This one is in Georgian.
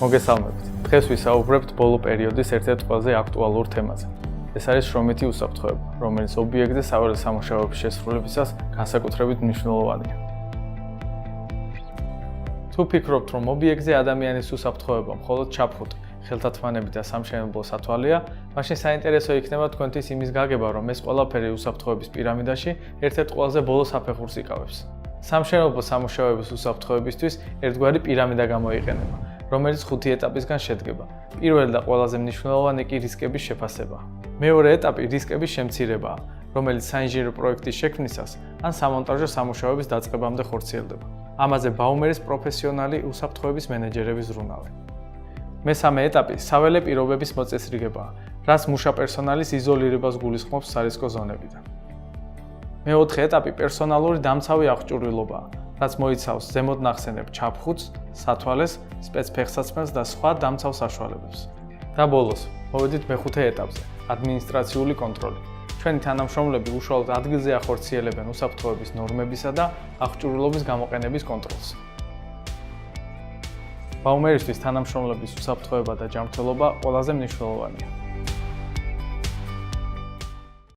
მოგესალმებით. დღეს ვისაუბრებთ ბოლო პერიოდის ერთ-ერთ ყველაზე აქტუალურ თემაზე. ეს არის შრომითი უსაფრთხოება, რომელიც ობიექტზე საველე სამუშაოების შესრულებისას განსაკუთრებით მნიშვნელოვანია. თუ ფიქრობთ, რომ ობიექტზე ადამიანის უსაფრთხოება მხოლოდ ჩაფხუტი, ხელთათმანები და სამშენებლო სათვალეა, მაშინ საინტერესო იქნება თქვენთვის იმის გაგება, რომ ეს ყველაფერი უსაფრთხოების პირამიდაში ერთ-ერთ ყველაზე ბოლო საფეხურს იკავებს. სამშენებლო სამუშაოების უსაფრთხოებისთვის ერთგვარი პირამიდა გამოიყენება, რომელიც 5 ეტაპისგან შედგება. პირველი და ყველაზე მნიშვნელოვანი კი რისკების შეფასებაა. მეორე ეტაპი რისკების შემცირებაა, რომელიც საინჟინრო პროექტის შექმნისას ან სამონტაჟო სამუშაოების დაწყებამდე ხორციელდება. ამაზე ბაუმერის პროფესიონალი უსაფრთხოების მენეჯერების ზრუნავენ. მესამე ეტაპი საველე პირობების მოწესრიგებაა, რაც მუშა პერსონალის იზოლირებას გულისხმობს სარისკო ზონებიდან. მეოთხე ეტაპი პერსონალური დამცავი აღჭურვილობაა, რაც მოიცავს ზემოთ ნახსენებ ჩაფხუტს, სათვალეს, სპეცფეხსაცმელს და სხვა დამცავ საშუალებებს. და ბოლოს, მოვედით მეხუთე ეტაპზე, ადმინისტრაციული კონტროლი. ჩვენი თანამშრომლები უშუალოდ ადგილზე ახორციელებენ უსაფრთხოების ნორმებისა და აღჭურვილობის გამოყენების კონტროლს. ბაუმერისთვის თანამშრომლების უსაფრთხოება და ჯანმრთელობა ყველაზე მნიშვნელოვანია.